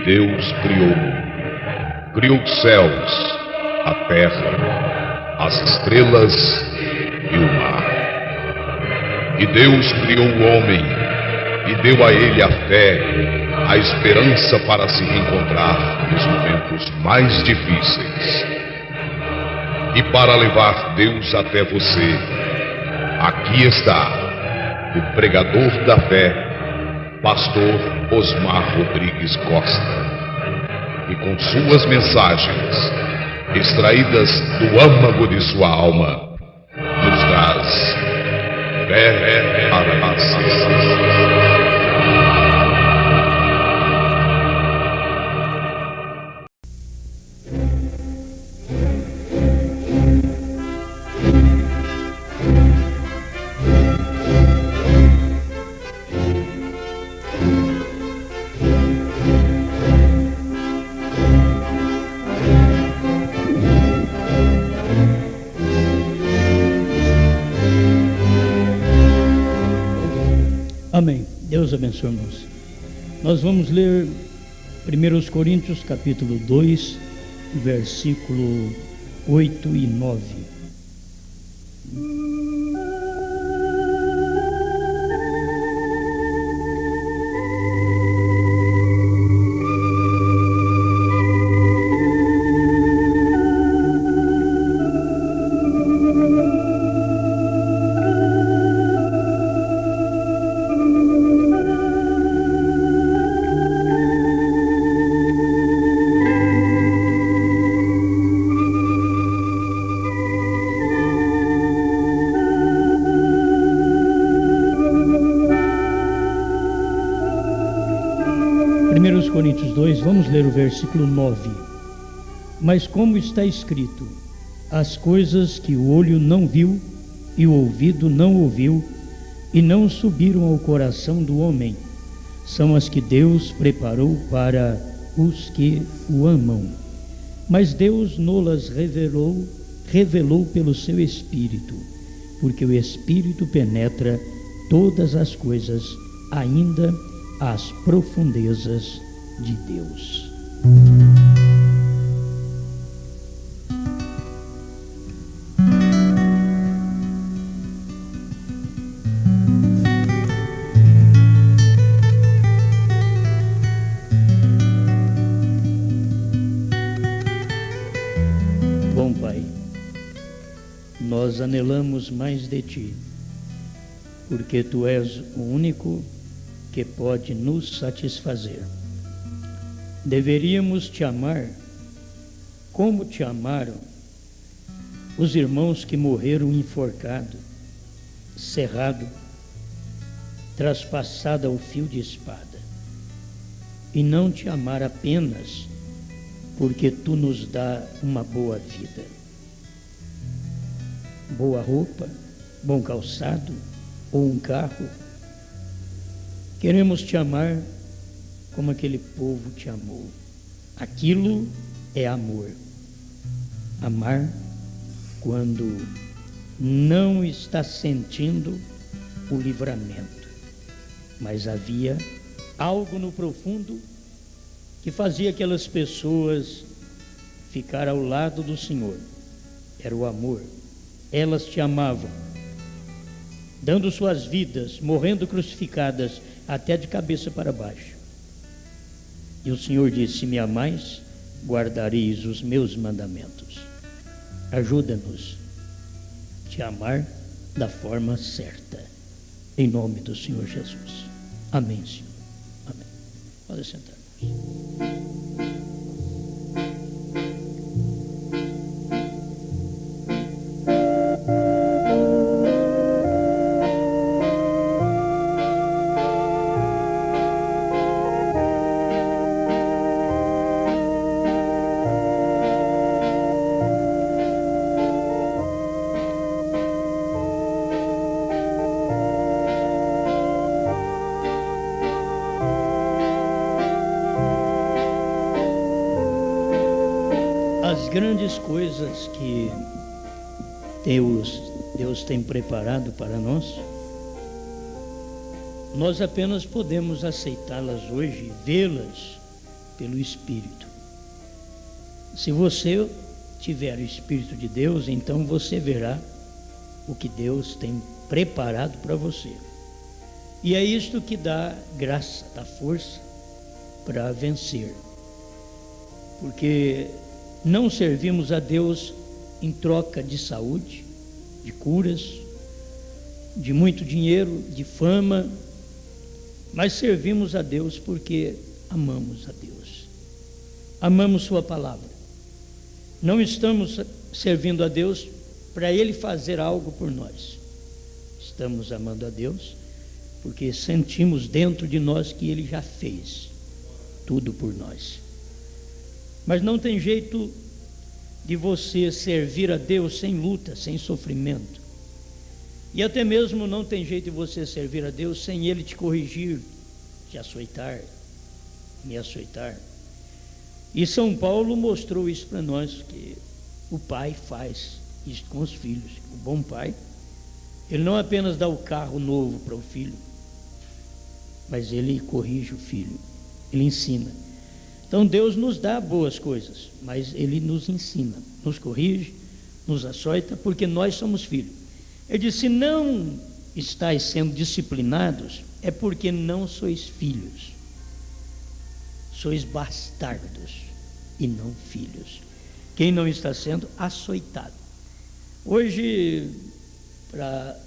Deus criou os céus, a terra, as estrelas e o mar. E Deus criou o homem e deu a ele a fé, a esperança para se reencontrar nos momentos mais difíceis. E para levar Deus até você, aqui está o pregador da fé, Pastor Osmar Rodrigues Costa, e com suas mensagens, extraídas do âmago de sua alma, nos traz fé para a nação. Amém. Deus abençoe, irmãos. Nós vamos ler 1 Coríntios capítulo 2, versículo 8 e 9. Coríntios 2, vamos ler o versículo 9. Mas como está escrito, as coisas que o olho não viu e o ouvido não ouviu e não subiram ao coração do homem, são as que Deus preparou para os que o amam. Mas Deus nolas revelou pelo seu Espírito, porque o Espírito penetra todas as coisas, ainda as profundezas de Deus. Bom Pai, nós anelamos mais de Ti, porque Tu és o único que pode nos satisfazer. Deveríamos Te amar como Te amaram os irmãos que morreram enforcado, cerrado, traspassado ao fio de espada, e não Te amar apenas porque Tu nos dá uma boa vida, boa roupa, bom calçado ou um carro. Queremos Te amar como aquele povo Te amou. Aquilo é amor. Amar quando não está sentindo o livramento, mas havia algo no profundo que fazia aquelas pessoas ficar ao lado do Senhor. Era o amor. Elas Te amavam, dando suas vidas, morrendo crucificadas até de cabeça para baixo. E o Senhor disse: se me amais, guardareis os meus mandamentos. Ajuda-nos a Te amar da forma certa, em nome do Senhor Jesus. Amém, Senhor. Amém. Pode sentar. As grandes coisas que Deus tem preparado para nós apenas podemos aceitá-las hoje, vê-las pelo Espírito. Se você tiver o Espírito de Deus, então você verá o que Deus tem preparado para você. E é isto que dá graça, dá força para vencer. Porque não servimos a Deus em troca de saúde, de curas, de muito dinheiro, de fama, mas servimos a Deus porque amamos a Deus, amamos Sua palavra. Não estamos servindo a Deus para Ele fazer algo por nós. Estamos amando a Deus porque sentimos dentro de nós que Ele já fez tudo por nós. Mas não tem jeito de você servir a Deus sem luta, sem sofrimento. E até mesmo não tem jeito de você servir a Deus sem Ele te corrigir, te açoitar, me açoitar. E São Paulo mostrou isso para nós, que o pai faz isso com os filhos. O bom pai, ele não apenas dá o carro novo para o filho, mas ele corrige o filho, ele ensina. Então Deus nos dá boas coisas, mas Ele nos ensina, nos corrige, nos açoita, porque nós somos filhos. Ele disse: se não estáis sendo disciplinados, é porque não sois filhos, sois bastardos e não filhos. Quem não está sendo açoitado. Hoje, para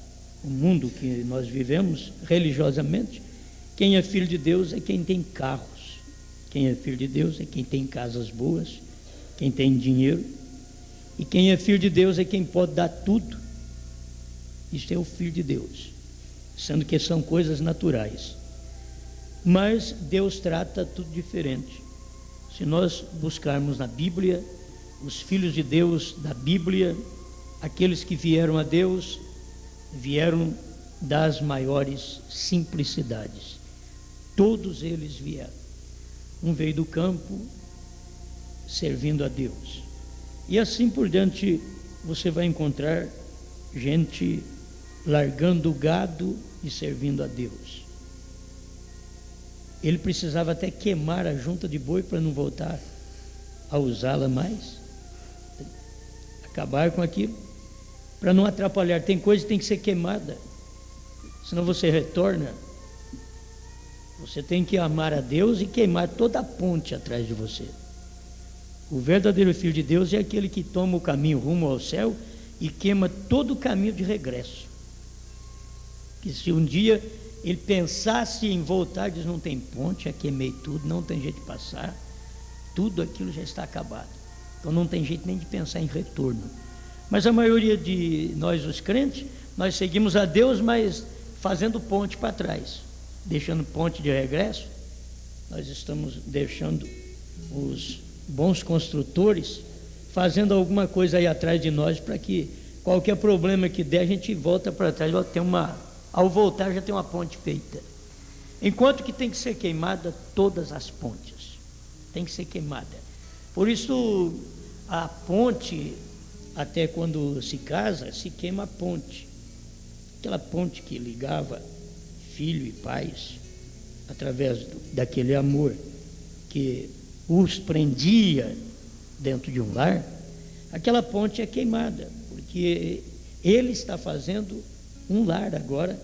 o mundo que nós vivemos, religiosamente, quem é filho de Deus é quem tem carros. Quem é filho de Deus é quem tem casas boas, quem tem dinheiro. E quem é filho de Deus é quem pode dar tudo. Isto é o filho de Deus, sendo que são coisas naturais. Mas Deus trata tudo diferente. Se nós buscarmos na Bíblia, os filhos de Deus da Bíblia, aqueles que vieram a Deus, vieram das maiores simplicidades. Todos eles vieram. Um veio do campo servindo a Deus. E assim por diante você vai encontrar gente largando o gado e servindo a Deus. Ele precisava até queimar a junta de boi para não voltar a usá-la mais. Acabar com aquilo, para não atrapalhar. Tem coisa que tem que ser queimada, senão você retorna. Você tem que amar a Deus e queimar toda a ponte atrás de você. O verdadeiro filho de Deus é aquele que toma o caminho rumo ao céu e queima todo o caminho de regresso. Que se um dia ele pensasse em voltar, diz: não tem ponte, já queimei tudo, não tem jeito de passar, tudo aquilo já está acabado. Então não tem jeito nem de pensar em retorno. Mas a maioria de nós, os crentes, nós seguimos a Deus, mas fazendo ponte para trás. Deixando ponte de regresso, nós estamos deixando os bons construtores fazendo alguma coisa aí atrás de nós, para que qualquer problema que der, a gente volta para trás. Ao voltar já tem uma ponte feita. Enquanto que tem que ser queimada todas as pontes, tem que ser queimada. Por isso a ponte, até quando se casa, se queima a ponte, aquela ponte que ligava filho e pais, através daquele amor que os prendia dentro de um lar. Aquela ponte é queimada, porque Ele está fazendo um lar agora,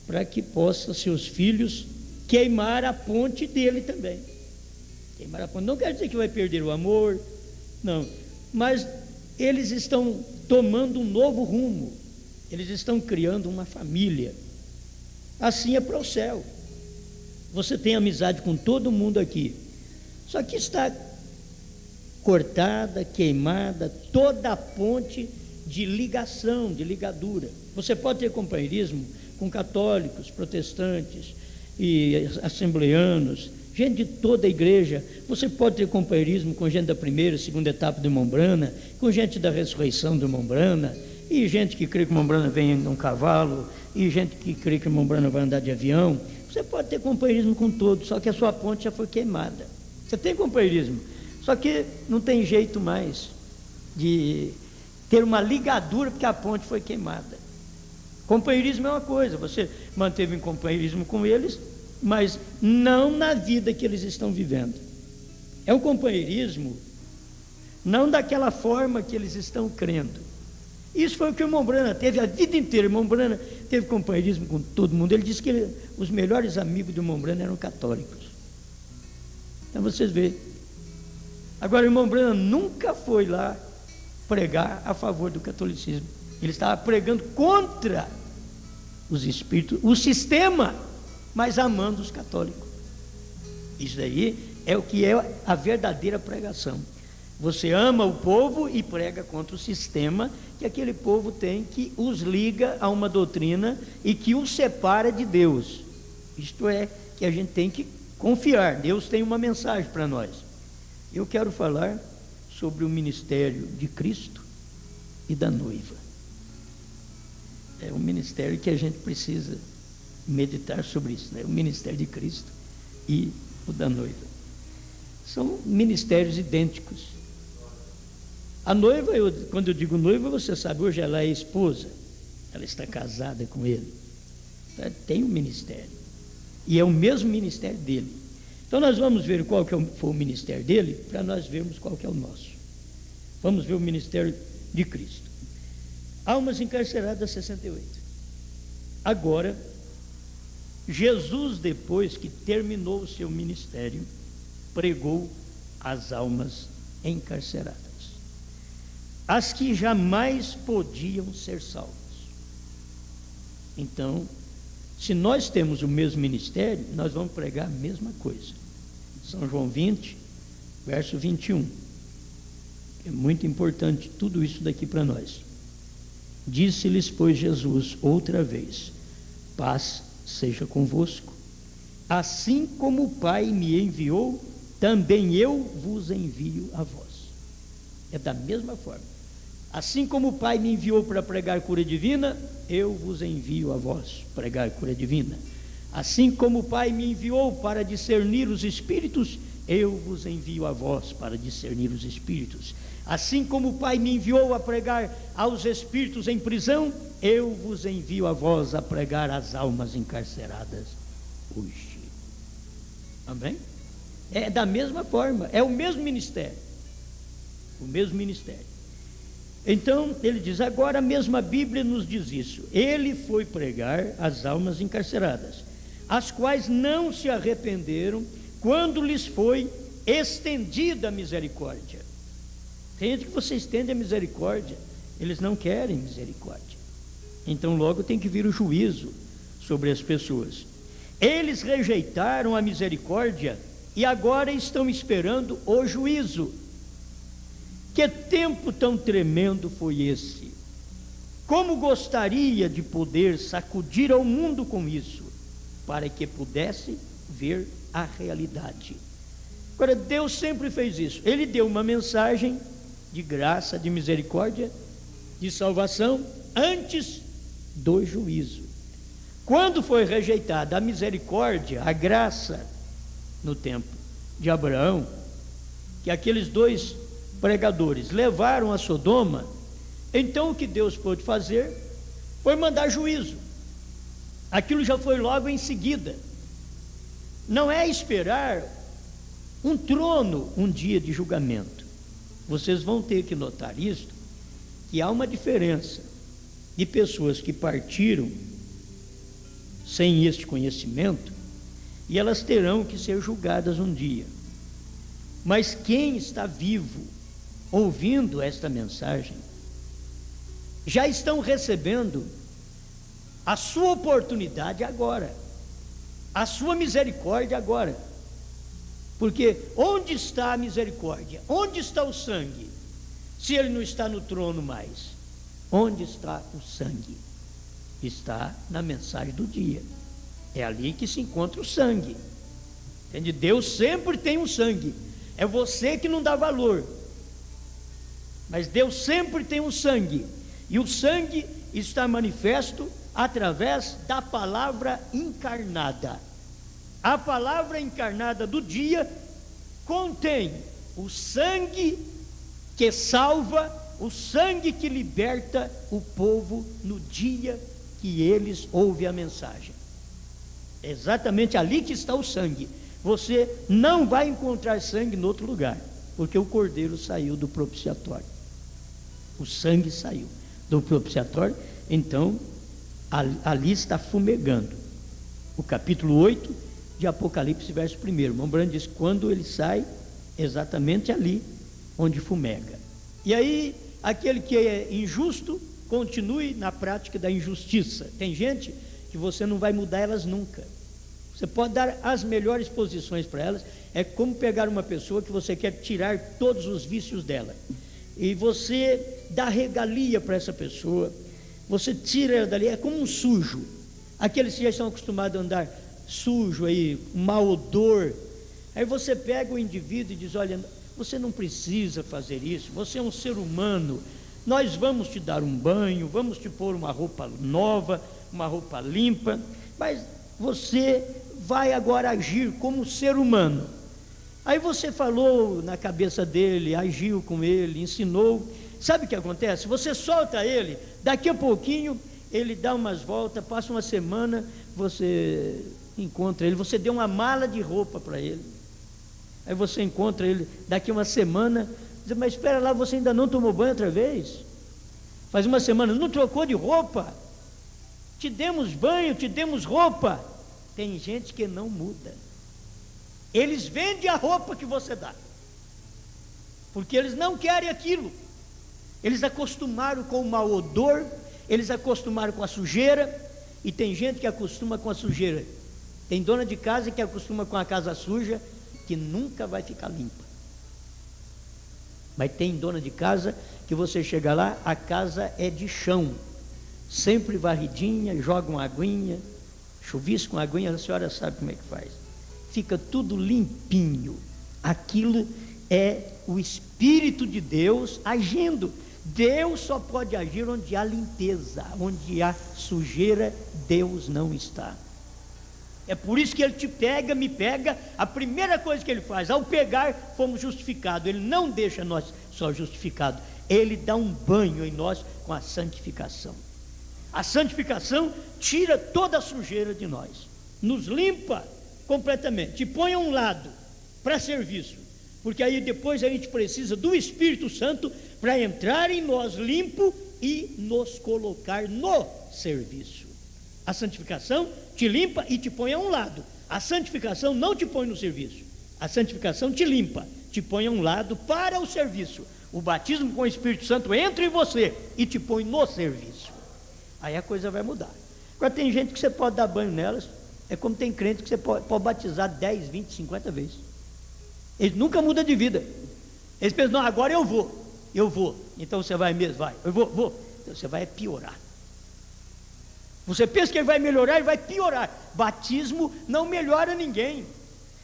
para que possa seus filhos queimar a ponte dele também. Queimar a ponte não quer dizer que vai perder o amor, não, mas eles estão tomando um novo rumo, eles estão criando uma família. Assim é para o céu. Você tem amizade com todo mundo aqui, só que está cortada, queimada toda a ponte de ligação, de ligadura. Você pode ter companheirismo com católicos, protestantes e assembleanos, gente de toda a igreja. Você pode ter companheirismo com gente da primeira e segunda etapa do Mombrana, com gente da ressurreição do Mombrana, e gente que crê que o Mombrana vem num cavalo, e gente que crê que o Mombrana vai andar de avião. Você pode ter companheirismo com todos, só que a sua ponte já foi queimada. Você tem companheirismo, só que não tem jeito mais de ter uma ligadura, porque a ponte foi queimada. Companheirismo é uma coisa, você manteve um companheirismo com eles, mas não na vida que eles estão vivendo. É um companheirismo não daquela forma que eles estão crendo. Isso foi o que o irmão Brana teve a vida inteira. O irmão Brana teve companheirismo com todo mundo. Ele disse que os melhores amigos do irmão Brana eram católicos. Então vocês veem. Agora o irmão Brana nunca foi lá pregar a favor do catolicismo. Ele estava pregando contra os espíritos, o sistema, mas amando os católicos. Isso daí é o que é a verdadeira pregação. Você ama o povo e prega contra o sistema que aquele povo tem, que os liga a uma doutrina e que os separa de Deus. Isto é que a gente tem que confiar. Deus tem uma mensagem para nós. Eu quero falar sobre o ministério de Cristo e da noiva. É um ministério que a gente precisa meditar sobre isso, né? O ministério de Cristo e o da noiva. São ministérios idênticos. A noiva, quando eu digo noiva, você sabe, hoje ela é esposa, ela está casada com ele, então, tem um ministério, e é o mesmo ministério dele. Então nós vamos ver qual que foi o ministério dele, para nós vermos qual que é o nosso. Vamos ver o ministério de Cristo. Almas encarceradas 68. Agora, Jesus, depois que terminou o seu ministério, pregou as almas encarceradas, as que jamais podiam ser salvas. Então, se nós temos o mesmo ministério, nós vamos pregar a mesma coisa. São João 20, verso 21. É muito importante tudo isso daqui para nós. Disse-lhes, pois, Jesus outra vez: paz seja convosco. Assim como o Pai me enviou, também eu vos envio a vós. É da mesma forma. Assim como o Pai me enviou para pregar cura divina, eu vos envio a vós pregar cura divina. Assim como o Pai me enviou para discernir os espíritos, eu vos envio a vós para discernir os espíritos. Assim como o Pai me enviou a pregar aos espíritos em prisão, eu vos envio a vós a pregar às almas encarceradas hoje. Amém? É da mesma forma, é o mesmo ministério. O mesmo ministério. Então, ele diz, agora a mesma Bíblia nos diz isso. Ele foi pregar às almas encarceradas, as quais não se arrependeram quando lhes foi estendida a misericórdia. Tem gente que você estende a misericórdia, eles não querem misericórdia. Então logo tem que vir o juízo sobre as pessoas. Eles rejeitaram a misericórdia e agora estão esperando o juízo. Que tempo tão tremendo foi esse? Como gostaria de poder sacudir ao mundo com isso, para que pudesse ver a realidade. Agora, Deus sempre fez isso. Ele deu uma mensagem de graça, de misericórdia, de salvação, antes do juízo. Quando foi rejeitada a misericórdia, a graça, no tempo de Abraão, que aqueles dois pregadores levaram a Sodoma, então o que Deus pôde fazer foi mandar juízo. Aquilo já foi logo em seguida. Não é esperar um trono, um dia de julgamento. Vocês vão ter que notar isso, que há uma diferença de pessoas que partiram sem este conhecimento, e elas terão que ser julgadas um dia. Mas quem está vivo, ouvindo esta mensagem, já estão recebendo a sua oportunidade agora, a sua misericórdia agora. Porque onde está a misericórdia? Onde está o sangue? Se ele não está no trono mais, onde está o sangue? Está na mensagem do dia. É ali que se encontra o sangue. Entende? Deus sempre tem um sangue. É você que não dá valor. Mas Deus sempre tem um sangue. E o sangue está manifesto através da palavra encarnada. A palavra encarnada do dia contém o sangue que salva, o sangue que liberta o povo no dia que eles ouvem a mensagem. É exatamente ali que está o sangue. você não vai encontrar sangue em outro lugar, porque o cordeiro saiu do propiciatório. O sangue saiu do propiciatório, então ali está fumegando. O capítulo 8 de Apocalipse, verso 1. O irmão Branham diz: quando ele sai, exatamente ali onde fumega. E aí, aquele que é injusto, continue na prática da injustiça. Tem gente que você não vai mudar elas nunca. Você pode dar as melhores posições para elas. É como pegar uma pessoa que você quer tirar todos os vícios dela, e você dá regalia para essa pessoa, você tira ela dali. É como um sujo, aqueles que já estão acostumados a andar sujo aí, mau odor. Aí você pega o indivíduo e diz: olha, você não precisa fazer isso, você é um ser humano, nós vamos te dar um banho, vamos te pôr uma roupa nova, uma roupa limpa, mas você vai agora agir como ser humano. Aí você falou na cabeça dele, agiu com ele, ensinou. Sabe o que acontece? Você solta ele, daqui a pouquinho ele dá umas voltas, passa uma semana, você encontra ele, você deu uma mala de roupa para ele. Aí você encontra ele daqui uma semana, diz: mas espera lá, você ainda não tomou banho outra vez? Faz uma semana, não trocou de roupa? Te demos banho, te demos roupa. Tem gente que não muda. Eles vendem a roupa que você dá, porque eles não querem aquilo. Eles acostumaram com o mau odor, eles acostumaram com a sujeira. E tem gente que acostuma com a sujeira. Tem dona de casa que acostuma com a casa suja, que nunca vai ficar limpa. Mas tem dona de casa que você chega lá, a casa é de chão, sempre varridinha, joga uma aguinha, chuvisca uma aguinha, a senhora sabe como é que faz, fica tudo limpinho. Aquilo é o Espírito de Deus agindo. Deus só pode agir onde há limpeza, onde há sujeira, Deus não está. É por isso que Ele te pega, me pega. A primeira coisa que Ele faz, ao pegar, fomos justificados. Ele não deixa nós só justificados, Ele dá um banho em nós com a santificação. A santificação tira toda a sujeira de nós, nos limpa completamente, te põe a um lado para serviço, porque aí depois a gente precisa do Espírito Santo para entrar em nós limpo e nos colocar no serviço. A santificação te limpa e te põe a um lado. A santificação não te põe no serviço. A santificação te limpa, te põe a um lado para o serviço. O batismo com o Espírito Santo entra em você e te põe no serviço. Aí a coisa vai mudar. Agora tem gente que você pode dar banho nelas, é como tem crente que você pode batizar 10, 20, 50 vezes. Eles nunca mudam de vida. Eles pensam: não, agora eu vou. Então você vai mesmo? Vai. Eu vou. Então você vai piorar. Você pensa que ele vai melhorar, ele vai piorar. Batismo não melhora ninguém.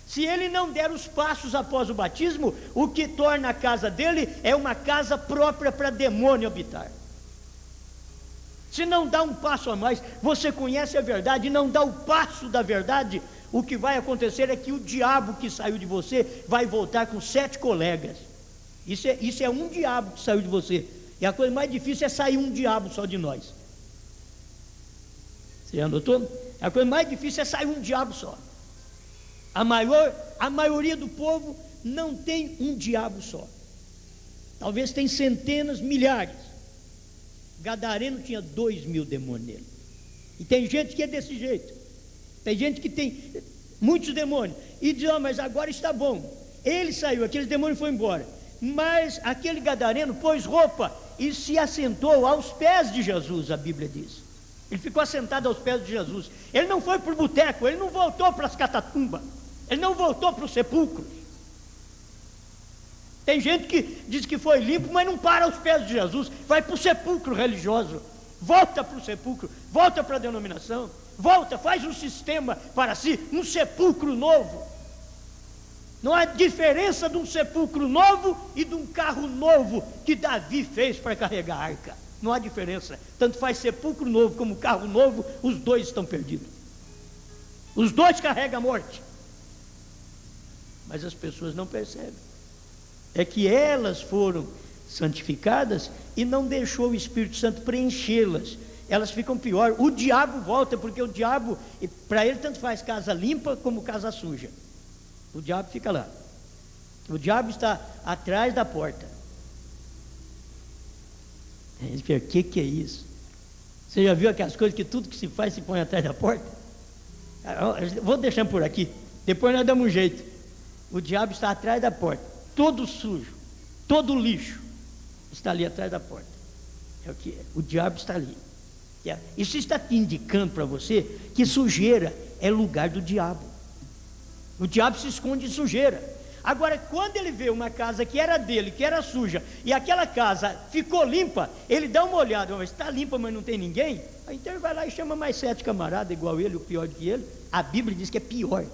Se ele não der os passos após o batismo, o que torna a casa dele é uma casa própria para demônio habitar. Se não dá um passo a mais, você conhece a verdade e não dá o passo da verdade, o que vai acontecer é que o diabo que saiu de você vai voltar com 7 colegas. Isso é um diabo que saiu de você. E a coisa mais difícil é sair um diabo só de nós. Você já notou? A coisa mais difícil é sair um diabo só. A maioria do povo não tem um diabo só. Talvez tem centenas, milhares. Gadareno tinha 2.000 demônios nele. E tem gente que é desse jeito. Tem gente que tem muitos demônios e diz: oh, mas agora está bom. Ele saiu, aqueles demônios foram embora. Mas aquele gadareno pôs roupa e se assentou aos pés de Jesus, a Bíblia diz. Ele ficou assentado aos pés de Jesus. Ele não foi para o boteco, ele não voltou para as catatumbas, ele não voltou para os sepulcros. Tem gente que diz que foi limpo, mas não para aos pés de Jesus, vai para o sepulcro religioso, volta para o sepulcro, volta para a denominação, volta, faz um sistema para si, um sepulcro novo. Não há diferença de um sepulcro novo e de um carro novo que Davi fez para carregar a arca. Não há diferença. Tanto faz sepulcro novo como carro novo, os dois estão perdidos. Os dois carregam a morte. Mas as pessoas não percebem. É que elas foram santificadas e não deixou o Espírito Santo preenchê-las. Elas ficam pior. O diabo volta, porque o diabo, para ele tanto faz casa limpa como casa suja. O diabo fica lá. O diabo está atrás da porta. O que é isso? Você já viu aquelas coisas que tudo que se faz se põe atrás da porta? Vou deixar por aqui, depois nós damos um jeito. O diabo está atrás da porta, todo sujo, todo lixo está ali atrás da porta. É o que é. O diabo está ali. Isso está te indicando para você que sujeira é lugar do diabo. O diabo se esconde em sujeira. Agora, quando ele vê uma casa que era dele, que era suja, e aquela casa ficou limpa, ele dá uma olhada, mas está limpa, mas não tem ninguém. Aí então ele vai lá e chama mais 7 camaradas igual ele, o pior do que ele. A Bíblia diz que é pior.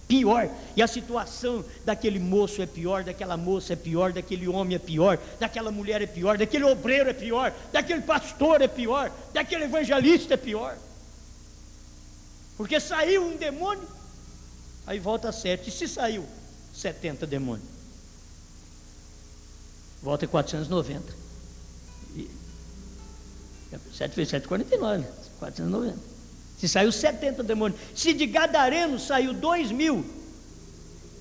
E a situação daquele moço é pior, daquela moça é pior, daquele homem é pior, daquela mulher é pior, daquele obreiro é pior, daquele pastor é pior, daquele evangelista é pior. Porque saiu um demônio, aí volta 7. E se saiu 70 demônios? Volta 490. 7 vezes 7, 49, 490. Se saiu 70 demônios, se de Gadareno saiu 2.000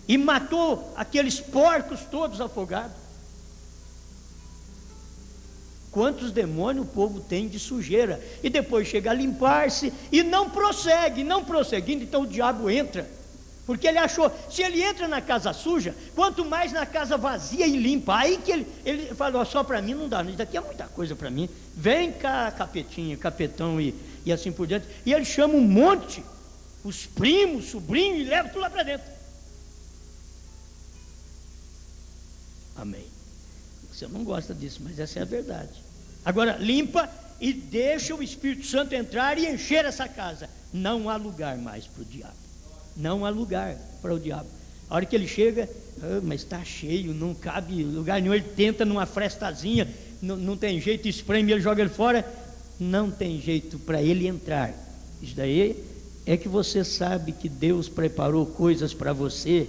e matou aqueles porcos todos afogados, quantos demônios o povo tem de sujeira? E depois chega a limpar-se e não prosseguindo, então o diabo entra, porque ele achou, se ele entra na casa suja, quanto mais na casa vazia e limpa. Aí que ele falou, só para mim não dá, isso daqui é muita coisa para mim, vem cá capetinha, capetão e assim por diante, e ele chama um monte, os primos, sobrinhos, e leva tudo lá para dentro. Amém. Você não gosta disso, mas essa é a verdade. Agora, limpa e deixa o Espírito Santo entrar e encher essa casa. Não há lugar mais para o diabo. Não há lugar para o diabo. A hora que ele chega, mas está cheio, não cabe lugar nenhum. Ele tenta numa frestazinha, não tem jeito, espreme, ele joga ele fora. Não tem jeito para ele entrar. Isso daí é que você sabe que Deus preparou coisas para você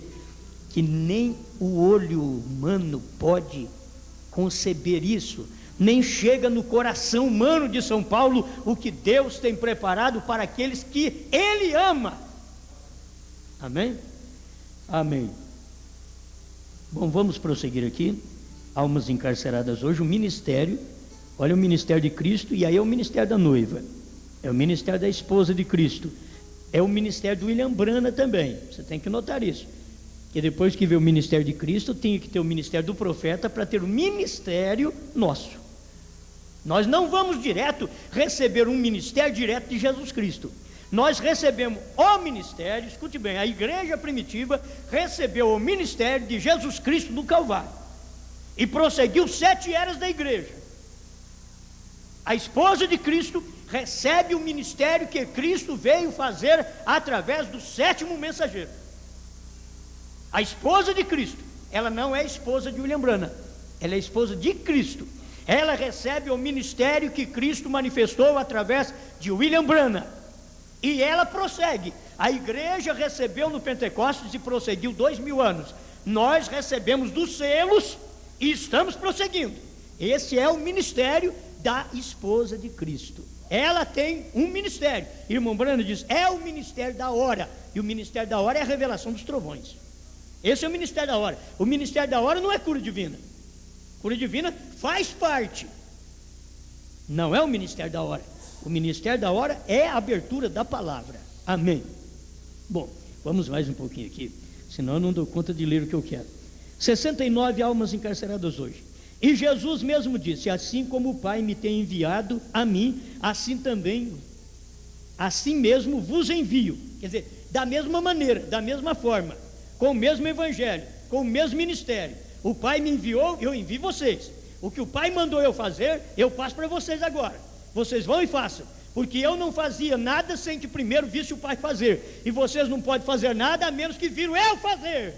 que nem o olho humano pode conceber isso, nem chega no coração humano de São Paulo o que Deus tem preparado para aqueles que Ele ama. Amém? Amém. Bom, vamos prosseguir aqui. Almas encarceradas hoje, o ministério. Olha o ministério de Cristo, e aí é o ministério da noiva, é o ministério da esposa de Cristo, é o ministério do William Branham também. Você tem que notar isso, que depois que vê o ministério de Cristo, tinha que ter o ministério do profeta para ter o ministério nosso. Nós não vamos direto receber um ministério direto de Jesus Cristo. Nós recebemos o ministério, escute bem, a igreja primitiva recebeu o ministério de Jesus Cristo no Calvário e prosseguiu 7 eras da igreja. A esposa de Cristo recebe o ministério que Cristo veio fazer através do 7º mensageiro. A esposa de Cristo, ela não é esposa de William Branham, ela é esposa de Cristo. Ela recebe o ministério que Cristo manifestou através de William Branham, e ela prossegue. A igreja recebeu no Pentecostes e prosseguiu 2000 anos. Nós recebemos dos selos e estamos prosseguindo. Esse é o ministério da esposa de Cristo. Ela tem um ministério. Irmão Branham diz, é o ministério da hora. E o ministério da hora é a revelação dos trovões. Esse é o ministério da hora. O ministério da hora não é cura divina. Cura divina faz parte. Não é o ministério da hora. O ministério da hora é a abertura da palavra. Amém. Bom, vamos mais um pouquinho aqui, senão eu não dou conta de ler o que eu quero. 69 almas encarceradas hoje. E Jesus mesmo disse, assim como o Pai me tem enviado a mim, assim mesmo vos envio. Quer dizer, da mesma maneira, da mesma forma, com o mesmo evangelho, com o mesmo ministério. O Pai me enviou, eu envio vocês. O que o Pai mandou eu fazer, eu passo para vocês agora. Vocês vão e façam, porque eu não fazia nada sem que primeiro visse o Pai fazer. E vocês não podem fazer nada a menos que viram eu fazer.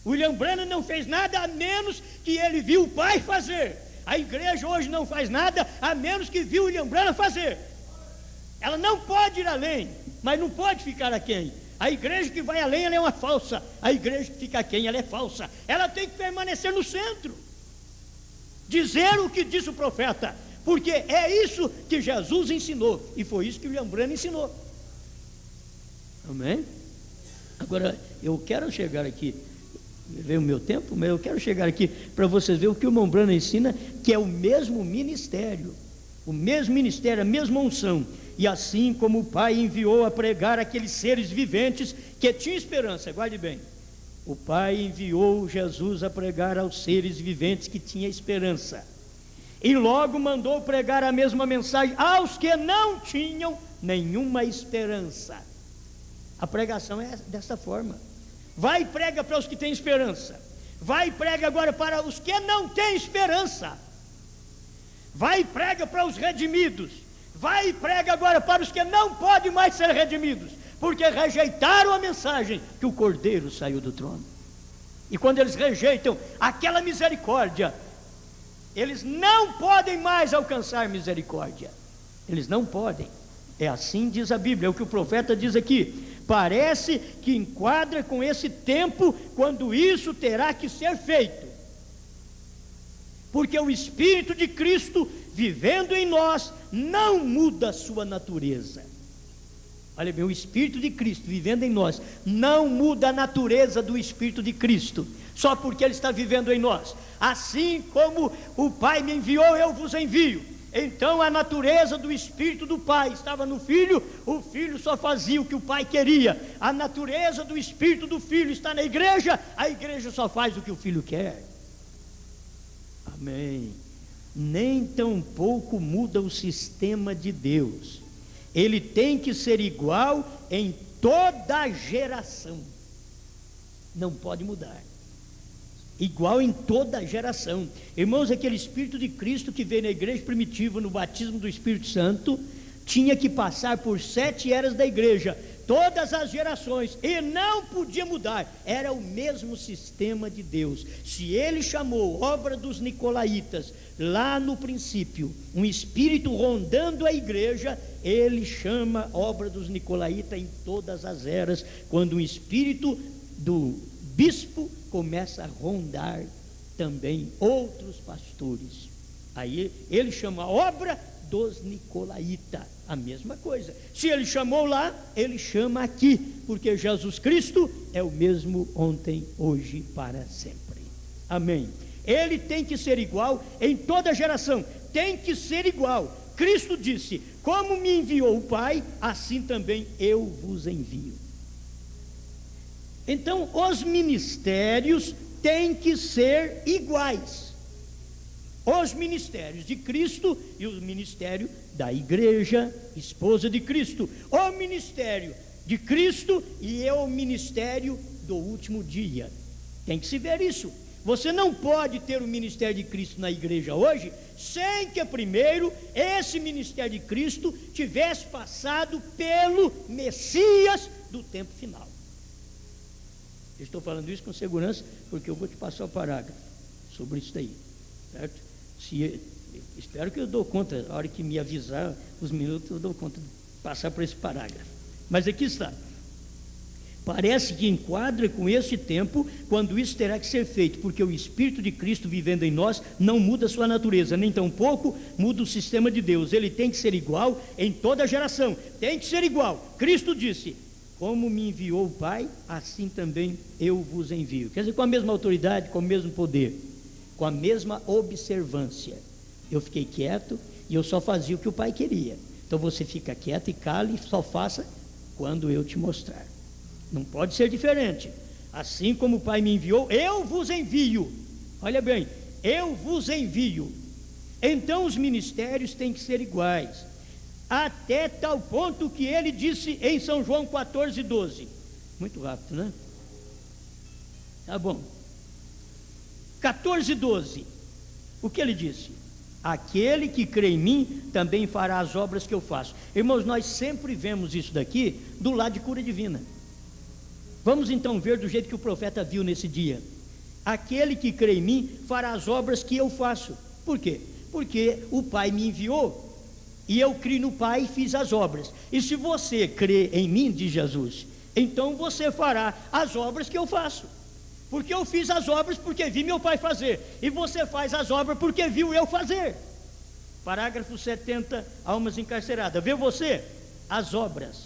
William Branham não fez nada a menos que ele viu o Pai fazer. A igreja hoje não faz nada a menos que viu William Branham fazer. Ela não pode ir além, mas não pode ficar aquém. A igreja que vai além, ela é uma falsa. A igreja que fica aquém, ela é falsa. Ela tem que permanecer no centro, dizer o que disse o profeta, porque é isso que Jesus ensinou, e foi isso que William Branham ensinou. Amém? Agora, eu quero chegar aqui, veio o meu tempo, mas eu quero chegar aqui para vocês verem o que o irmão Branham ensina, que é o mesmo ministério, a mesma unção. E assim como o Pai enviou a pregar aqueles seres viventes que tinham esperança, guarde bem, o Pai enviou Jesus a pregar aos seres viventes que tinham esperança, e logo mandou pregar a mesma mensagem aos que não tinham nenhuma esperança. A pregação é dessa forma: vai e prega para os que têm esperança, vai e prega agora para os que não têm esperança, vai e prega para os redimidos, vai e prega agora para os que não podem mais ser redimidos, porque rejeitaram a mensagem que o Cordeiro saiu do trono. E quando eles rejeitam aquela misericórdia, eles não podem mais alcançar misericórdia, eles não podem. É assim diz a Bíblia, é o que o profeta diz aqui. Parece que enquadra com esse tempo quando isso terá que ser feito, porque o Espírito de Cristo vivendo em nós não muda a sua natureza. Olha bem, o Espírito de Cristo vivendo em nós não muda a natureza do Espírito de Cristo, só porque Ele está vivendo em nós. Assim como o Pai me enviou, eu vos envio. Então a natureza do Espírito do Pai estava no Filho, o Filho só fazia o que o Pai queria. A natureza do Espírito do Filho está na igreja, a igreja só faz o que o Filho quer. Amém. Nem tampouco muda o sistema de Deus. Ele tem que ser igual em toda a geração, não pode mudar. Igual em toda a geração. Irmãos, aquele Espírito de Cristo que veio na igreja primitiva, no batismo do Espírito Santo, tinha que passar por 7 eras da igreja, todas as gerações, e não podia mudar. Era o mesmo sistema de Deus. Se Ele chamou obra dos nicolaítas lá no princípio, um espírito rondando a igreja, Ele chama obra dos nicolaítas em todas as eras, quando o espírito do bispo começa a rondar também outros pastores. Aí Ele chama a obra dos nicolaítas, a mesma coisa. Se Ele chamou lá, Ele chama aqui, porque Jesus Cristo é o mesmo ontem, hoje, para sempre. Amém. Ele tem que ser igual em toda geração, tem que ser igual. Cristo disse: como me enviou o Pai, assim também eu vos envio. Então os ministérios têm que ser iguais. Os ministérios de Cristo e o ministério da igreja, esposa de Cristo. O ministério de Cristo e o ministério do último dia. Tem que se ver isso. Você não pode ter o ministério de Cristo na igreja hoje sem que primeiro esse ministério de Cristo tivesse passado pelo Messias do tempo final. Eu estou falando isso com segurança porque eu vou te passar o parágrafo sobre isso daí, certo? Espero que eu dou conta, a hora que me avisar os minutos, eu dou conta de passar por esse parágrafo. Mas aqui está. Parece que enquadra com esse tempo, quando isso terá que ser feito, porque o Espírito de Cristo vivendo em nós não muda a sua natureza, nem tampouco muda o sistema de Deus. Ele tem que ser igual em toda geração, tem que ser igual. Cristo disse: como me enviou o Pai, assim também eu vos envio. Quer dizer, com a mesma autoridade, com o mesmo poder, com a mesma observância. Eu fiquei quieto e eu só fazia o que o Pai queria. Então você fica quieto e cala e só faça quando eu te mostrar. Não pode ser diferente. Assim como o Pai me enviou, eu vos envio. Olha bem, eu vos envio. Então os ministérios têm que ser iguais, até tal ponto que ele disse em São João 14:12. Muito rápido, né? Tá bom. 14:12. O que ele disse? Aquele que crê em mim também fará as obras que eu faço. Irmãos, nós sempre vemos isso daqui do lado de cura divina. Vamos então ver do jeito que o profeta viu nesse dia. Aquele que crê em mim fará as obras que eu faço. Por quê? Porque o Pai me enviou e eu criei no Pai e fiz as obras. E se você crê em mim, diz Jesus, então você fará as obras que eu faço. Porque eu fiz as obras porque vi meu Pai fazer, e você faz as obras porque viu eu fazer. Parágrafo 70, almas encarceradas. Vê você as obras.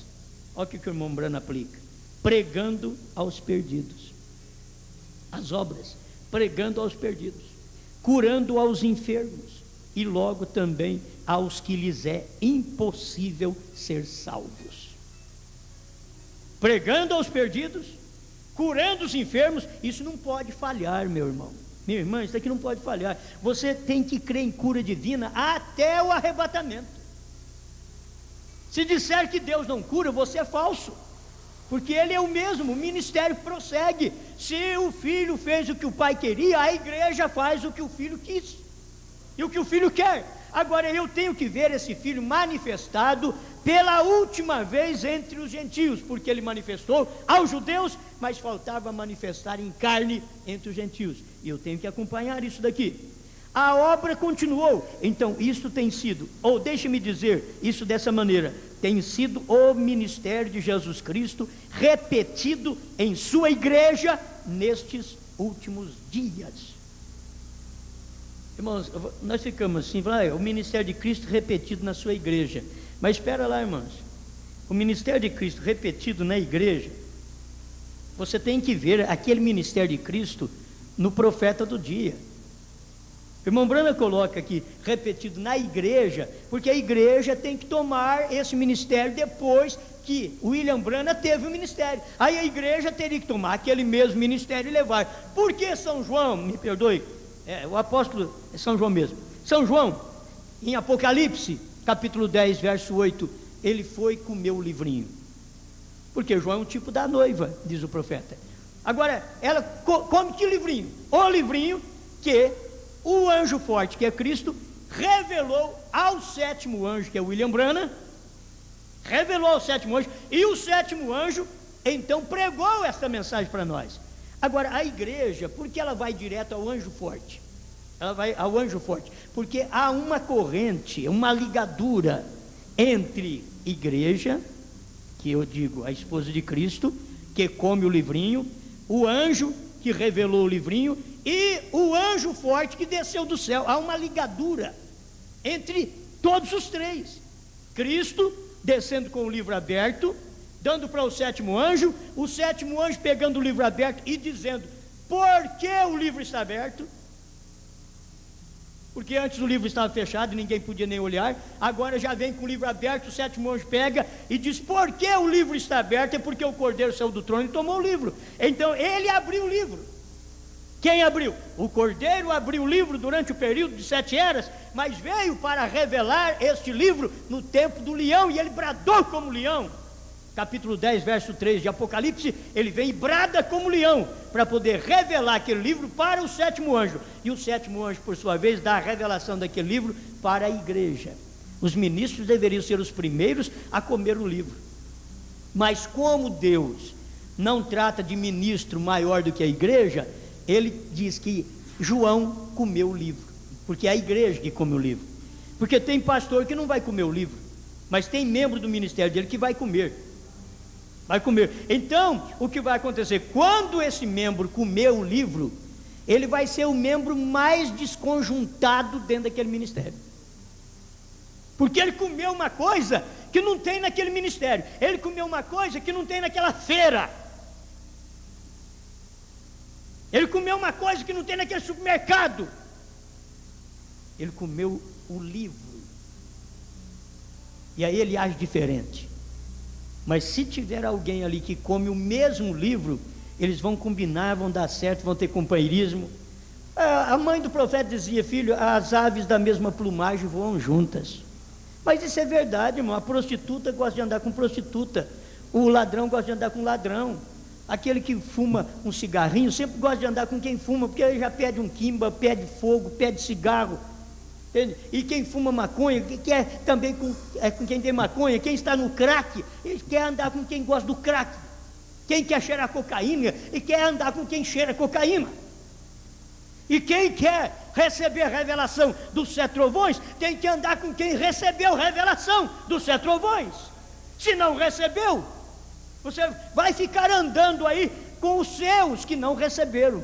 Olha o que o irmão Branham aplica. pregando aos perdidos. As obras, pregando aos perdidos, curando aos enfermos e logo também aos que lhes é impossível ser salvos. Pregando aos perdidos, curando os enfermos, isso não pode falhar, meu irmão. Minha irmã, isso aqui não pode falhar. Você tem que crer em cura divina até o arrebatamento. Se disser que Deus não cura, você é falso, porque Ele é o mesmo, o ministério prossegue. Se o filho fez o que o pai queria, a igreja faz o que o filho quis e o que o filho quer. Agora eu tenho que ver esse filho manifestado pela última vez entre os gentios, porque ele manifestou aos judeus, mas faltava manifestar em carne entre os gentios, e eu tenho que acompanhar isso daqui. A obra continuou, então isso tem sido, ou deixe-me dizer isso dessa maneira, tem sido o ministério de Jesus Cristo repetido em sua igreja nestes últimos dias. Irmãos, nós ficamos assim, o ministério de Cristo repetido na sua igreja, mas espera lá, irmãos, o ministério de Cristo repetido na igreja, você tem que ver aquele ministério de Cristo no profeta do dia. O irmão Brana coloca aqui, repetido na igreja, porque a igreja tem que tomar esse ministério depois que William Brana teve o ministério. Aí a igreja teria que tomar aquele mesmo ministério e levar. Por que São João, me perdoe, o apóstolo é São João mesmo. São João, em Apocalipse, capítulo 10, verso 8, ele foi comer o livrinho. Porque João é um tipo da noiva, diz o profeta. Agora, ela come que livrinho? O livrinho que o anjo forte, que é Cristo, revelou ao sétimo anjo, que é William Branham, revelou ao sétimo anjo, e o sétimo anjo, então, pregou essa mensagem para nós. Agora, a igreja, por que ela vai direto ao anjo forte? Ela vai ao anjo forte, porque há uma corrente, uma ligadura entre igreja, que eu digo, a esposa de Cristo, que come o livrinho, o anjo que revelou o livrinho, e o anjo forte que desceu do céu. Há uma ligadura entre todos os três. Cristo descendo com o livro aberto, dando para o sétimo anjo pegando o livro aberto e dizendo: por que o livro está aberto? Porque antes o livro estava fechado e ninguém podia nem olhar. Agora já vem com o livro aberto, o sétimo anjo pega e diz: por que o livro está aberto? É porque o Cordeiro saiu do trono e tomou o livro. Então ele abriu o livro. Quem abriu? O Cordeiro abriu o livro durante o período de 7 eras, mas veio para revelar este livro no tempo do leão, e ele bradou como leão. Capítulo 10, verso 3 de Apocalipse, ele vem e brada como leão, para poder revelar aquele livro para o sétimo anjo, e o sétimo anjo, por sua vez, dá a revelação daquele livro para a igreja. Os ministros deveriam ser os primeiros a comer o livro, mas como Deus não trata de ministro maior do que a igreja, ele diz que João comeu o livro, porque é a igreja que come o livro. Porque tem pastor que não vai comer o livro, mas tem membro do ministério dele que vai comer. Vai comer. Então, o que vai acontecer? Quando esse membro comer o livro, ele vai ser o membro mais desconjuntado dentro daquele ministério. Porque ele comeu uma coisa que não tem naquele ministério. Ele comeu uma coisa que não tem naquela feira. Ele comeu uma coisa que não tem naquele supermercado. Ele comeu o livro. E aí ele age diferente. Mas se tiver alguém ali que come o mesmo livro, eles vão combinar, vão dar certo, vão ter companheirismo. A mãe do profeta dizia: filho, as aves da mesma plumagem voam juntas. Mas isso é verdade, irmão. A prostituta gosta de andar com prostituta, o ladrão gosta de andar com ladrão, aquele que fuma um cigarrinho sempre gosta de andar com quem fuma, porque ele já pede um quimba, pede fogo, pede cigarro. Entende? E quem fuma maconha quer também com quem tem maconha. Quem está no crack, ele quer andar com quem gosta do crack. Quem quer cheirar cocaína, ele quer andar com quem cheira cocaína. E quem quer receber a revelação dos 7 trovões, tem que andar com quem recebeu a revelação dos 7 trovões. Se não recebeu, você vai ficar andando aí com os seus que não receberam.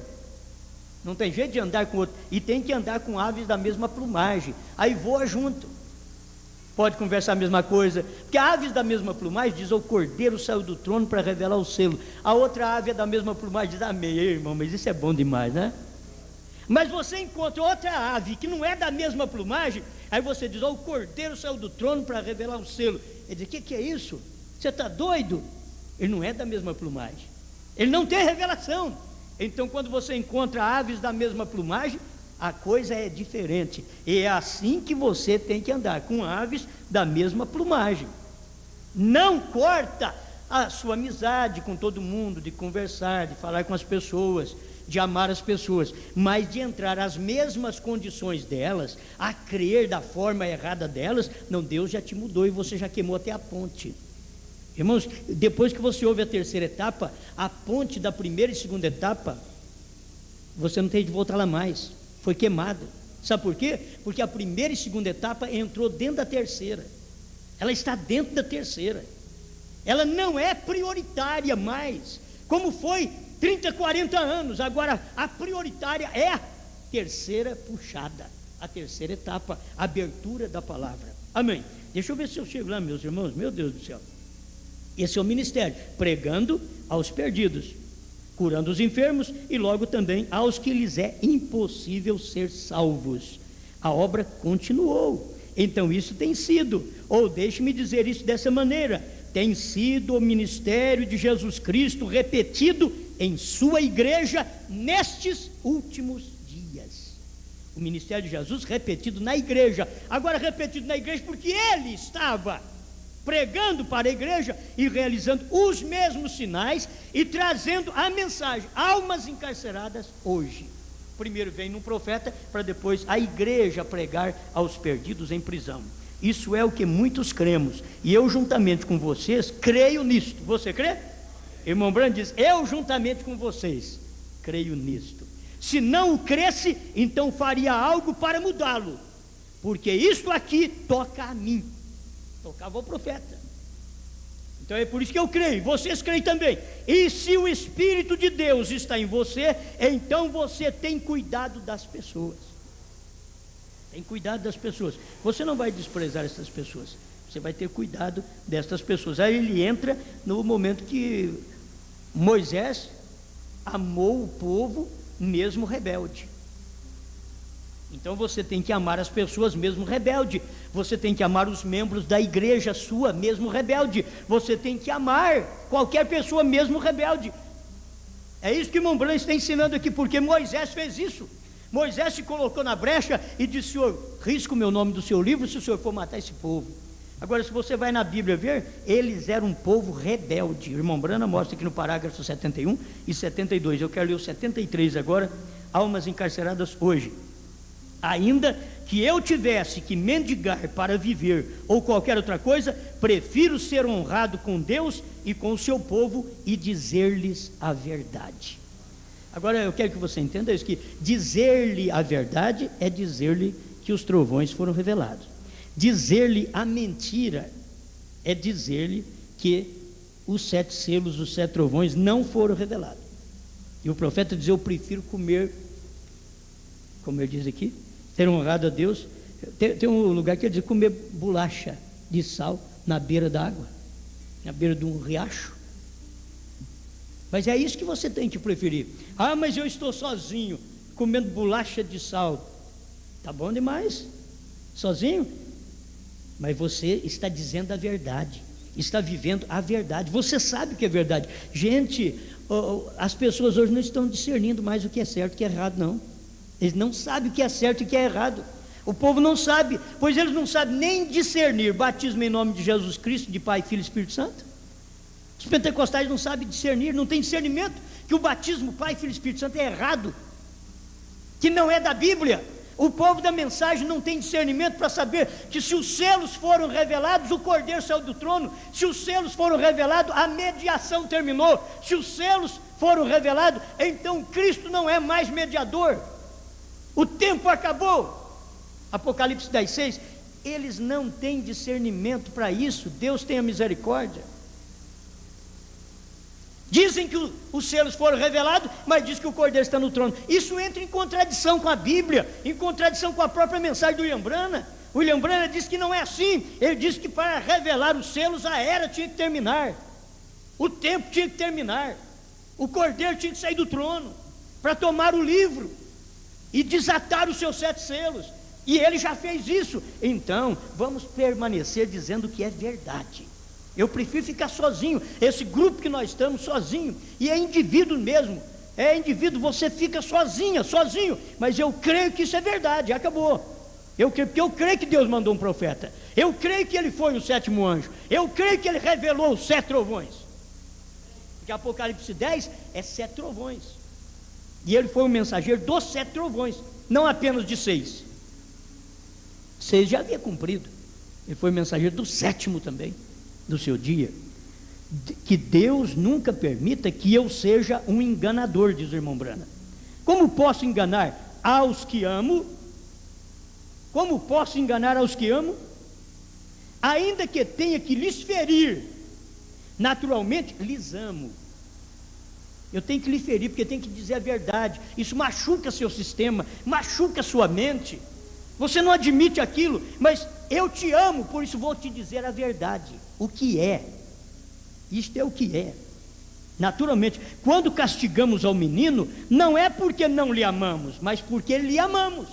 Não tem jeito de andar com outro. E tem que andar com aves da mesma plumagem. Aí voa junto. Pode conversar a mesma coisa, porque aves da mesma plumagem diz: o cordeiro saiu do trono para revelar o selo. A outra ave é da mesma plumagem, diz: amém, irmão, mas isso é bom demais, né? Mas você encontra outra ave que não é da mesma plumagem, aí você diz: o cordeiro saiu do trono para revelar o selo. Ele diz: o que é isso? Você está doido? Ele não é da mesma plumagem, ele não tem revelação. Então, quando você encontra aves da mesma plumagem, a coisa é diferente. E é assim que você tem que andar, com aves da mesma plumagem. Não corta a sua amizade com todo mundo, de conversar, de falar com as pessoas, de amar as pessoas, mas de entrar às mesmas condições delas, a crer da forma errada delas. Não, Deus já te mudou e você já queimou até a ponte. Irmãos, depois que você ouve a terceira etapa, a ponte da primeira e segunda etapa, você não tem de voltar lá mais, foi queimada. Sabe por quê? Porque a primeira e segunda etapa entrou dentro da terceira, ela está dentro da terceira, ela não é prioritária mais, como foi 30, 40 anos, agora a prioritária é a terceira puxada, a terceira etapa, a abertura da palavra. Amém? Deixa eu ver se eu chego lá, meus irmãos, meu Deus do céu. Esse é o ministério, pregando aos perdidos, curando os enfermos e logo também aos que lhes é impossível ser salvos. A obra continuou. Então isso tem sido, ou deixe-me dizer isso dessa maneira, tem sido o ministério de Jesus Cristo repetido em sua igreja nestes últimos dias. O ministério de Jesus repetido na igreja. Agora repetido na igreja porque ele estava pregando para a igreja e realizando os mesmos sinais e trazendo a mensagem: almas encarceradas hoje. Primeiro vem num profeta, para depois a igreja pregar aos perdidos em prisão. Isso é o que muitos cremos, e eu juntamente com vocês creio nisto. Você crê? Irmão Brando diz: eu juntamente com vocês creio nisto. Se não o cresce, então faria algo para mudá-lo, porque isto aqui toca a mim, tocava o profeta. Então é por isso que eu creio, vocês creem também. E se o Espírito de Deus está em você, então você tem cuidado das pessoas. Tem cuidado das pessoas. Você não vai desprezar essas pessoas, você vai ter cuidado destas pessoas. Aí ele entra no momento que Moisés amou o povo mesmo rebelde. Então você tem que amar as pessoas mesmo rebelde. Você tem que amar os membros da igreja sua mesmo rebelde. Você tem que amar qualquer pessoa mesmo rebelde. É isso que o irmão Branco está ensinando aqui, porque Moisés fez isso. Moisés se colocou na brecha e disse: Senhor, risca o meu nome do seu livro se o Senhor for matar esse povo. Agora, se você vai na Bíblia ver, eles eram um povo rebelde. O irmão Brana mostra aqui no parágrafo 71 e 72. Eu quero ler o 73 agora. Almas encarceradas hoje. Ainda que eu tivesse que mendigar para viver ou qualquer outra coisa, prefiro ser honrado com Deus e com o seu povo e dizer-lhes a verdade. Agora eu quero que você entenda isso, que dizer-lhe a verdade é dizer-lhe que os trovões foram revelados. Dizer-lhe a mentira é dizer-lhe que os 7 selos, os 7 trovões não foram revelados. E o profeta diz: eu prefiro comer, como ele diz aqui, ter honrado a Deus. Tem um lugar que ele diz: comer bolacha de sal na beira da água, na beira de um riacho. Mas é isso que você tem que preferir. Ah, mas eu estou sozinho, comendo bolacha de sal. Tá bom demais, sozinho? Mas você está dizendo a verdade, está vivendo a verdade. Você sabe o que é verdade. Gente, as pessoas hoje não estão discernindo mais o que é certo e o que é errado, não. Eles não sabem o que é certo e o que é errado. O povo não sabe, pois eles não sabem nem discernir batismo em nome de Jesus Cristo, de Pai, Filho e Espírito Santo. Os pentecostais não sabem discernir, não tem discernimento que o batismo Pai, Filho e Espírito Santo é errado, que não é da Bíblia. O povo da mensagem não tem discernimento para saber que se os selos foram revelados, o Cordeiro saiu do trono. Se os selos foram revelados, a mediação terminou. Se os selos foram revelados, então Cristo não é mais mediador. O tempo acabou. Apocalipse 10:6. Eles não têm discernimento para isso. Deus tenha misericórdia. Dizem que os selos foram revelados, mas diz que o Cordeiro está no trono. Isso entra em contradição com a Bíblia, em contradição com a própria mensagem do Ian Brana. William Branham diz que não é assim. Ele diz que para revelar os selos a era tinha que terminar, o tempo tinha que terminar, o cordeiro tinha que sair do trono para tomar o livro e desatar os seus 7 selos, e ele já fez isso. Então vamos permanecer dizendo que é verdade. Eu prefiro ficar sozinho, esse grupo que nós estamos sozinho, e é indivíduo mesmo, é indivíduo, você fica sozinho, mas eu creio que isso é verdade, acabou. Porque eu creio que Deus mandou um profeta, eu creio que ele foi o 7º anjo, eu creio que ele revelou os 7 trovões, porque Apocalipse 10 é 7 trovões, e ele foi o mensageiro dos 7 trovões, não apenas de 6. 6 já havia cumprido, ele foi o mensageiro do 7º também, do seu dia. Que Deus nunca permita que eu seja um enganador, diz o irmão Branham. Como posso enganar aos que amo? Como posso enganar aos que amo? Ainda que tenha que lhes ferir, naturalmente lhes amo. Eu tenho que lhe ferir, porque eu tenho que dizer a verdade. Isso machuca seu sistema, machuca sua mente. Você não admite aquilo, mas eu te amo, por isso vou te dizer a verdade, o que é. Isto é o que é. Naturalmente, quando castigamos ao menino, não é porque não lhe amamos, mas porque lhe amamos.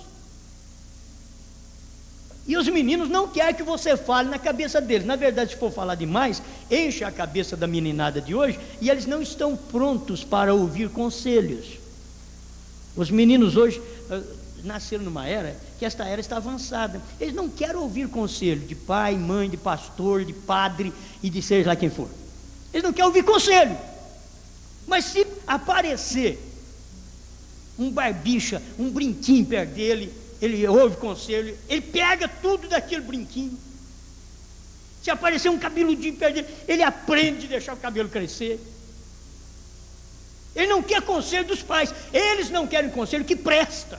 E os meninos não querem que você fale na cabeça deles. Na verdade, se for falar demais, enche a cabeça da meninada de hoje, e eles não estão prontos para ouvir conselhos. Os meninos hoje nasceram numa era que esta era está avançada. Eles não querem ouvir conselho de pai, mãe, de pastor, de padre e de seja lá quem for. Eles não querem ouvir conselho. Mas se aparecer um barbicha, um brinquinho perto dele, ele ouve conselho, ele pega tudo daquele brinquinho. Se aparecer um cabeludinho perto dele, ele aprende a deixar o cabelo crescer. Ele não quer conselho dos pais, eles não querem conselho que presta.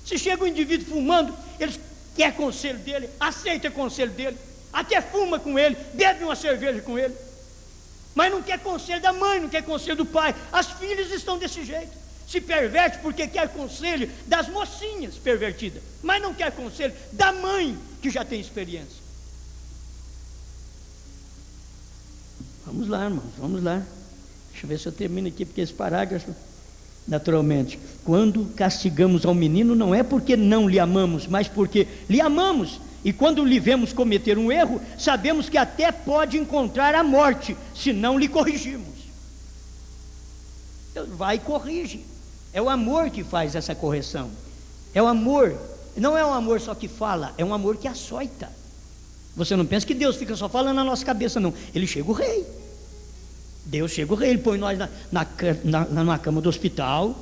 Se chega um indivíduo fumando, eles querem conselho dele, aceita conselho dele, até fuma com ele, bebe uma cerveja com ele, mas não quer conselho da mãe, não quer conselho do pai. As filhas estão desse jeito, se perverte porque quer conselho das mocinhas pervertidas, mas não quer conselho da mãe que já tem experiência. Vamos lá, irmãos, vamos lá. Deixa eu ver se eu termino aqui, porque esse parágrafo, naturalmente, quando castigamos ao menino, não é porque não lhe amamos, mas porque lhe amamos. E quando lhe vemos cometer um erro, sabemos que até pode encontrar a morte, se não lhe corrigimos. Então, vai e corrige. É o amor que faz essa correção. É o amor, não é um amor só que fala, é um amor que açoita. Você não pensa que Deus fica só falando na nossa cabeça, não. Ele chega o rei. Deus chega o rei, ele põe nós na cama do hospital,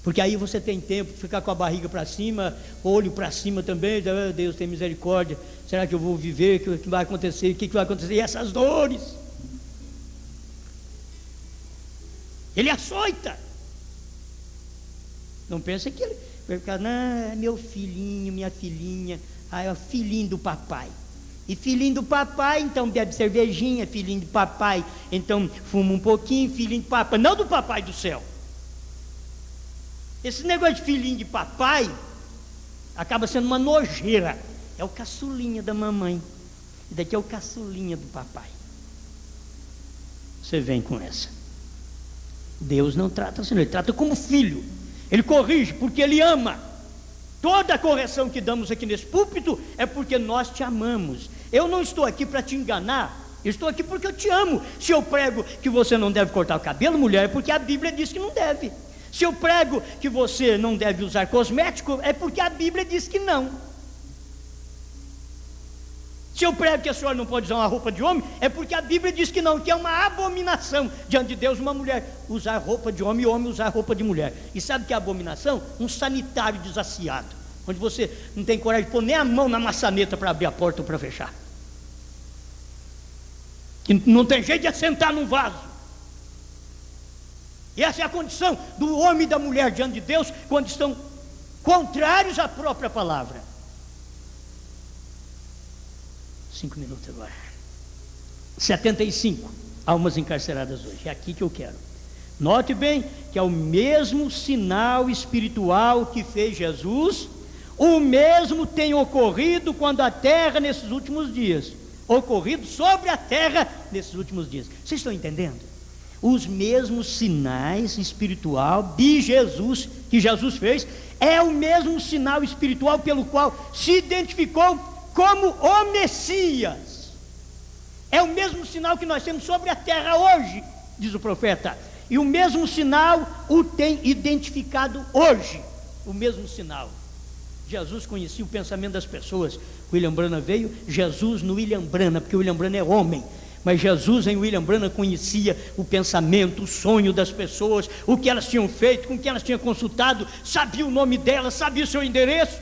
porque aí você tem tempo de ficar com a barriga para cima, olho para cima também. Deus tem misericórdia, será que eu vou viver, o que vai acontecer, o que vai acontecer, e essas dores, ele açoita. Não pensa que ele vai ficar, não, meu filhinho, minha filhinha, é o filhinho do papai. E filhinho do papai, então bebe cervejinha, filhinho do papai, então fuma um pouquinho, filhinho do papai, não do papai do céu. Esse negócio de filhinho de papai acaba sendo uma nojeira. É o caçulinha da mamãe, e daqui é o caçulinha do papai. Você vem com essa. Deus não trata assim, ele trata como filho. Ele corrige porque ele ama. Toda a correção que damos aqui nesse púlpito é porque nós te amamos. Eu não estou aqui para te enganar, eu estou aqui porque eu te amo. Se eu prego que você não deve cortar o cabelo, mulher, é porque a Bíblia diz que não deve. Se eu prego que você não deve usar cosmético, é porque a Bíblia diz que não. Se eu prego que a senhora não pode usar uma roupa de homem, é porque a Bíblia diz que não, que é uma abominação diante de Deus uma mulher usar roupa de homem e homem usar roupa de mulher. E sabe que é abominação? Um sanitário desaciado, onde você não tem coragem de pôr nem a mão na maçaneta para abrir a porta ou para fechar, que não tem jeito de assentar num vaso. E essa é a condição do homem e da mulher diante de Deus, quando estão contrários à própria palavra. 5 minutos agora. 75 almas encarceradas hoje. É aqui que eu quero. Note bem que é o mesmo sinal espiritual que fez Jesus o mesmo tem ocorrido quando a terra nesses últimos dias, ocorrido sobre a terra nesses últimos dias. Vocês estão entendendo? Os mesmos sinais espiritual de Jesus, que Jesus fez, é o mesmo sinal espiritual pelo qual se identificou como o Messias. É o mesmo sinal que nós temos sobre a terra hoje, diz o profeta. E o mesmo sinal o tem identificado hoje. O mesmo sinal. Jesus conhecia o pensamento das pessoas. William Branham veio, Jesus no William Branham, porque o William Branham é homem. Mas Jesus em William Branham conhecia o pensamento, o sonho das pessoas, o que elas tinham feito, com que elas tinham consultado, sabia o nome delas, sabia o seu endereço.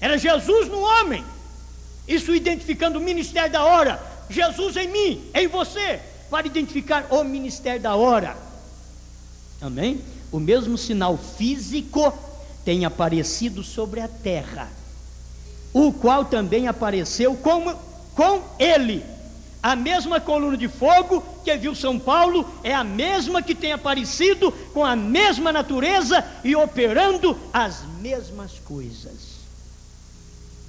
Era Jesus no homem. Isso identificando o ministério da hora. Jesus em mim, em você, para identificar o ministério da hora. Amém? O mesmo sinal físico tem aparecido sobre a terra, o qual também apareceu com ele. A mesma coluna de fogo que viu São Paulo é a mesma que tem aparecido com a mesma natureza e operando as mesmas coisas.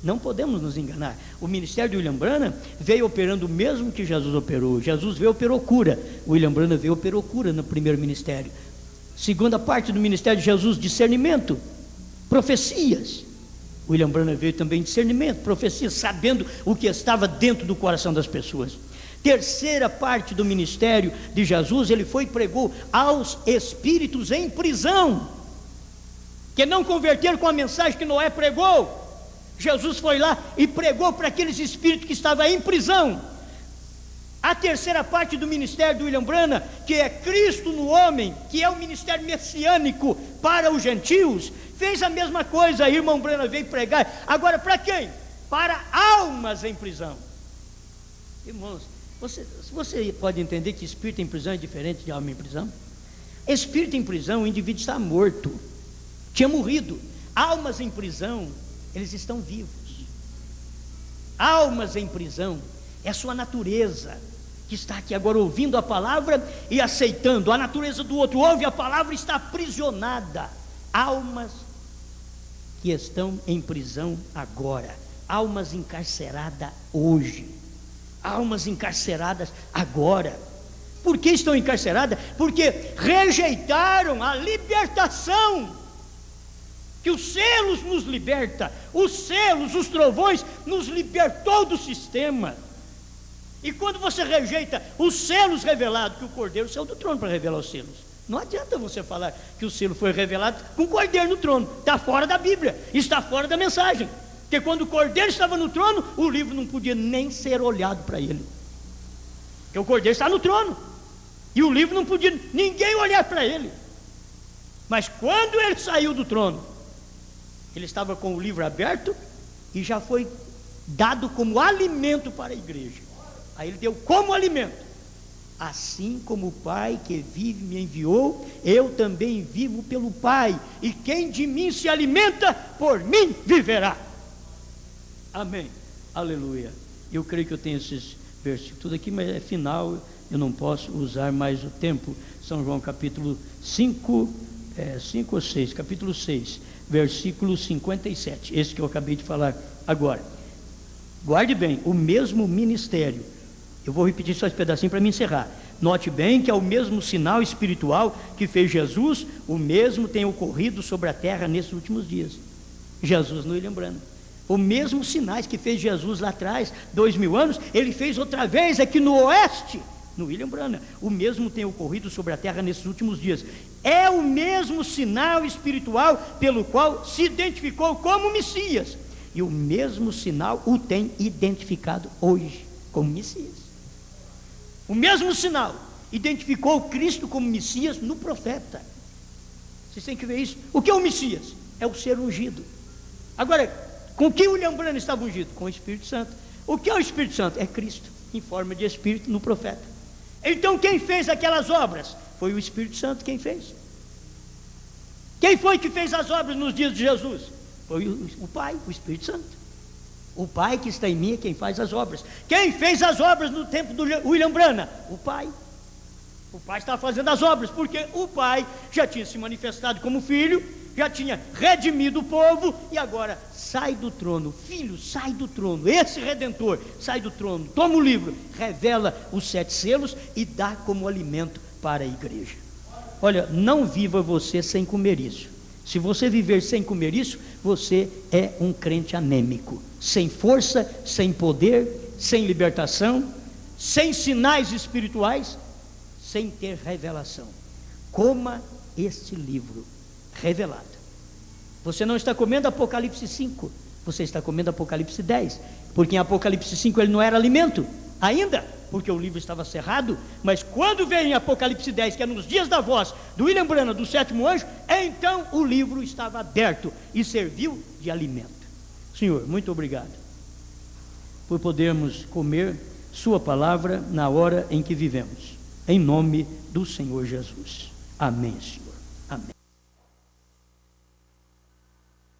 Não podemos nos enganar. O ministério de William Branham veio operando o mesmo que Jesus operou. Jesus veio e operou cura. William Branham veio e operou cura no primeiro ministério. Segunda parte do ministério de Jesus, discernimento, profecias. William Branham veio também discernimento, profecias, sabendo o que estava dentro do coração das pessoas. Terceira parte do ministério de Jesus, ele foi e pregou aos espíritos em prisão, que não converteram com a mensagem que Noé pregou. Jesus foi lá e pregou para aqueles espíritos que estavam em prisão. A terceira parte do ministério de William Branham, que é Cristo no homem, que é o ministério messiânico para os gentios, fez a mesma coisa. Aí irmão Branham veio pregar. Agora para quem? Para almas em prisão. Irmãos, você pode entender que espírito em prisão é diferente de alma em prisão? Espírito em prisão, o indivíduo está morto, tinha morrido. Almas em prisão, eles estão vivos. Almas em prisão é a sua natureza, que está aqui agora ouvindo a palavra e aceitando. A natureza do outro ouve a palavra e está aprisionada. Almas que estão em prisão agora, almas encarceradas hoje, almas encarceradas agora. Por que estão encarceradas? Porque rejeitaram a libertação, que os selos nos liberta, os selos, os trovões nos libertou do sistema. E quando você rejeita os selos revelados, que o Cordeiro saiu do trono para revelar os selos, não adianta você falar que o selo foi revelado com o Cordeiro no trono. Está fora da Bíblia, está fora da mensagem. Porque quando o Cordeiro estava no trono, o livro não podia nem ser olhado para ele, porque o Cordeiro está no trono, e o livro não podia ninguém olhar para ele. Mas quando ele saiu do trono, ele estava com o livro aberto e já foi dado como alimento para a igreja. Aí ele deu como alimento. Assim como o Pai que vive me enviou, eu também vivo pelo Pai, e quem de mim se alimenta, por mim viverá. Amém, aleluia. Eu creio que eu tenho esses versículos tudo aqui, mas é final, eu não posso usar mais o tempo. São João capítulo 5 ou 6, capítulo 6, versículo 57, esse que eu acabei de falar agora. Guarde bem, o mesmo ministério. Eu vou repetir só esse pedacinho para me encerrar. Note bem que é o mesmo sinal espiritual que fez Jesus, o mesmo tem ocorrido sobre a terra nesses últimos dias. Jesus no William Branham. O mesmo sinais que fez Jesus lá atrás, 2000 anos, ele fez outra vez aqui no oeste, no William Branham. O mesmo tem ocorrido sobre a terra nesses últimos dias. É o mesmo sinal espiritual pelo qual se identificou como Messias. E o mesmo sinal o tem identificado hoje como Messias. O mesmo sinal identificou Cristo como Messias no profeta. Vocês têm que ver isso. O que é o Messias? É o ser ungido. Agora, com que William Branham estava ungido? Com o Espírito Santo. O que é o Espírito Santo? É Cristo, em forma de Espírito no profeta. Então quem fez aquelas obras? Foi o Espírito Santo quem fez. Quem foi que fez as obras nos dias de Jesus? Foi o Pai, o Espírito Santo. O Pai que está em mim é quem faz as obras. Quem fez as obras no tempo do William Branham? O Pai. O Pai estava fazendo as obras, porque o Pai já tinha se manifestado como Filho, já tinha redimido o povo, e agora sai do trono, filho, sai do trono, esse Redentor sai do trono, toma o livro, revela os 7 selos e dá como alimento para a igreja. Olha, não viva você sem comer isso. Se você viver sem comer isso, você é um crente anêmico, sem força, sem poder, sem libertação, sem sinais espirituais, sem ter revelação. Coma este livro revelado. Você não está comendo Apocalipse 5, você está comendo Apocalipse 10, porque em Apocalipse 5 ele não era alimento ainda, porque o livro estava cerrado. Mas quando vem em Apocalipse 10, que é nos dias da voz do William Branham, do 7º anjo, então o livro estava aberto e serviu de alimento. Senhor, muito obrigado por podermos comer sua palavra na hora em que vivemos, em nome do Senhor Jesus. Amém, Senhor.